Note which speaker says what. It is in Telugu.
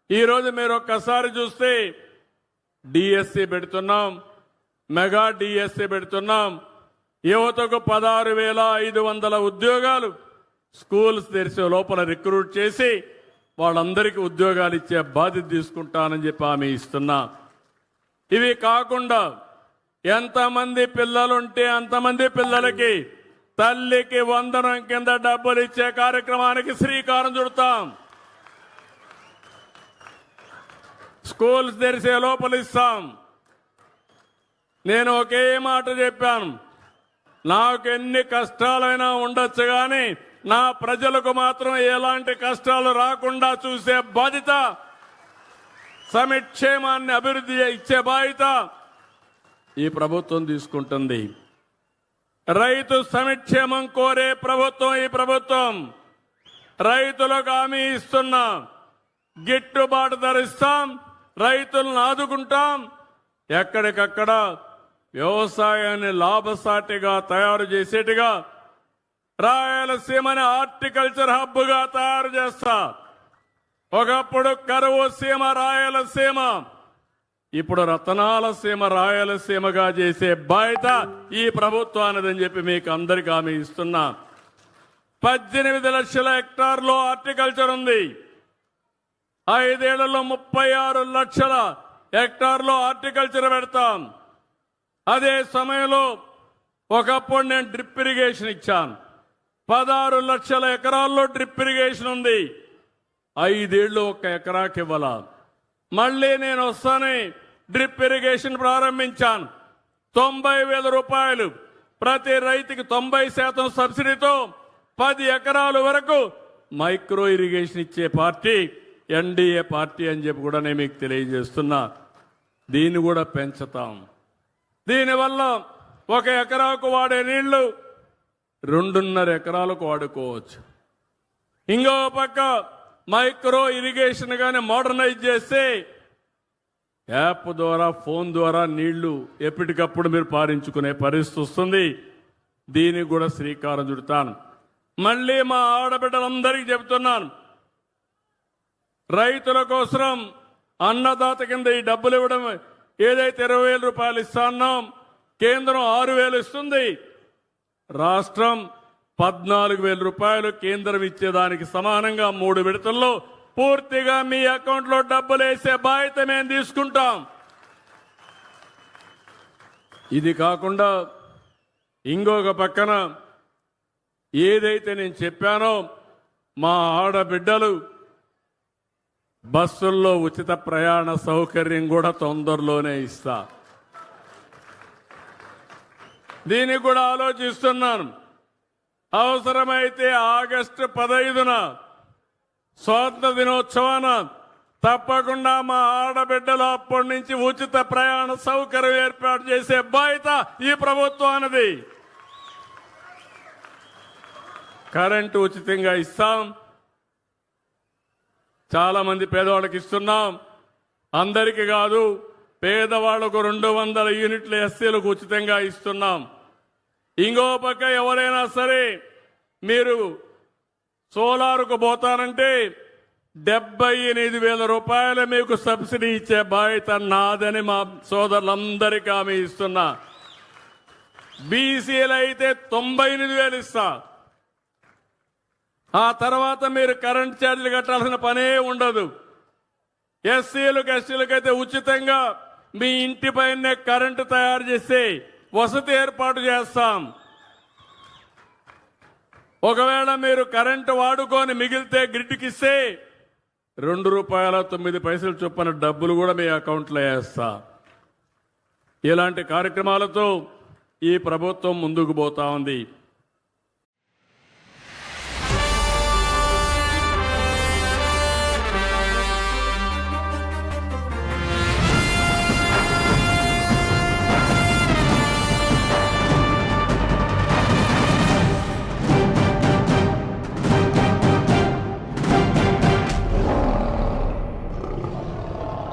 Speaker 1: ఈరోజు మీరు ఒక్కసారి చూస్తే డిఎస్సి పెడుతున్నాం, మెగా డిఎస్సి పెడుతున్నాం. యువతకు 16,500 ఉద్యోగాలు స్కూల్స్ తెరిచే లోపల రిక్రూట్ చేసి వాళ్ళందరికీ ఉద్యోగాలు ఇచ్చే బాధ్యత తీసుకుంటానని చెప్పి హామీ ఇస్తున్నా. ఇవి కాకుండా ఎంతమంది పిల్లలుంటే అంతమంది పిల్లలకి తల్లికి వందనం కింద డబ్బులు ఇచ్చే కార్యక్రమానికి శ్రీకారం చుడతాం. స్కూల్స్ తెరిసే లోపల ఇస్తాం. నేను ఒకే మాట చెప్పాను, నాకు ఎన్ని కష్టాలైనా ఉండొచ్చు కానీ నా ప్రజలకు మాత్రం ఎలాంటి కష్టాలు రాకుండా చూసే బాధ్యత, సంక్షేమాన్ని అభివృద్ధి ఇచ్చే బాధ్యత ఈ ప్రభుత్వం తీసుకుంటుంది. రైతు సంక్షేమం కోరే ప్రభుత్వం ఈ ప్రభుత్వం. రైతులకు హామీ ఇస్తున్నా, గిట్టుబాటు ధర ఇస్తాం, రైతులను ఆదుకుంటాం. ఎక్కడికక్కడ వ్యవసాయాన్ని లాభసాటిగా తయారు చేసేట్టుగా రాయలసీమని హార్టికల్చర్ హబ్గా తయారు చేస్తా. ఒకప్పుడు కరువు సీమ రాయలసీమ, ఇప్పుడు రతనాల సీమ రాయలసీమగా చేసే బాధ్యత ఈ ప్రభుత్వానిదని చెప్పి మీకు అందరికీ హామీ ఇస్తున్నా. 18 లక్షల హెక్టార్లో హార్టికల్చర్ ఉంది. 5 ఏళ్లలో 36 లక్షల హెక్టార్లో హార్టికల్చర్ పెడతాం. అదే సమయంలో ఒకప్పుడు నేను డ్రిప్ ఇరిగేషన్ ఇచ్చాను. 16 లక్షల ఎకరాల్లో డ్రిప్ ఇరిగేషన్ ఉంది. 5 ఏళ్లు 1 ఎకరాకి ఇవ్వాల. మళ్ళీ నేను వస్తానే డ్రిప్ ఇరిగేషన్ ప్రారంభించాను. 90,000 రూపాయలు ప్రతి రైతుకి 90% సబ్సిడీతో 10 ఎకరాల వరకు మైక్రో ఇరిగేషన్ ఇచ్చే పార్టీ ఎన్డీఏ పార్టీ అని చెప్పి కూడా నేను మీకు తెలియజేస్తున్నా. దీన్ని కూడా పెంచుతాం. దీనివల్ల 1 ఎకరాకు వాడే నీళ్లు 2.5 ఎకరాలకు వాడుకోవచ్చు. ఇంకో పక్క మైక్రో ఇరిగేషన్ గాని మోడర్నైజ్ చేస్తే యాప్ ద్వారా, ఫోన్ ద్వారా నీళ్లు ఎప్పటికప్పుడు మీరు పారించుకునే పరిస్థితి వస్తుంది. దీనికి కూడా శ్రీకారం చుడతాను. మళ్ళీ మా ఆడబిడ్డలందరికీ చెబుతున్నాను, రైతుల కోసం అన్నదాత కింద ఈ డబ్బులు ఇవ్వడం ఏదైతే 20,000 రూపాయలు ఇస్తున్నాం, కేంద్రం 6,000 ఇస్తుంది. రాష్ట్రం 14,000 రూపాయలు కేంద్రం ఇచ్చేదానికి సమానంగా 3 విడతల్లో పూర్తిగా మీ అకౌంట్లో డబ్బులు వేసే బాధ్యత మేము తీసుకుంటాం. ఇది కాకుండా ఇంకొక పక్కన ఏదైతే నేను చెప్పానో మా ఆడబిడ్డలు బస్సుల్లో ఉచిత ప్రయాణ సౌకర్యం కూడా తొందరలోనే ఇస్తా. దీనికి కూడా ఆలోచిస్తున్నాను. అవసరమైతే ఆగస్టు 15న స్వాతంత్ర దినోత్సవాన తప్పకుండా మా ఆడబిడ్డలు అప్పటి నుంచి ఉచిత ప్రయాణ సౌకర్యం ఏర్పాటు చేసే బాధ్యత ఈ ప్రభుత్వానిది. కరెంటు ఉచితంగా ఇస్తాం. చాలా మంది పేదవాళ్ళకి ఇస్తున్నాం. అందరికీ కాదు, పేదవాళ్లకు 200 యూనిట్ల ఎస్సీలకు ఉచితంగా ఇస్తున్నాం. ఇంకో పక్క ఎవరైనా సరే మీరు సోలార్కు పోతానంటే 78,000 రూపాయలు మీకు సబ్సిడీ ఇచ్చే బాధ్యత నాదని మా సోదరులందరికీ హామీ ఇస్తున్నా. బీసీలు అయితే 98,000 ఇస్తా. ఆ తర్వాత మీరు కరెంట్ ఛార్జీలు కట్టాల్సిన పనే ఉండదు. ఎస్సీలకు ఎస్టీలకు అయితే ఉచితంగా మీ ఇంటి పైనే కరెంటు తయారు చేసి వసతి ఏర్పాటు చేస్తాం. ఒకవేళ మీరు కరెంటు వాడుకొని మిగిలితే గ్రిడ్కి ఇస్తే ₹2.09 చొప్పున డబ్బులు కూడా మీ అకౌంట్లో వేస్తా. ఇలాంటి కార్యక్రమాలతో ఈ ప్రభుత్వం ముందుకు పోతా ఉంది.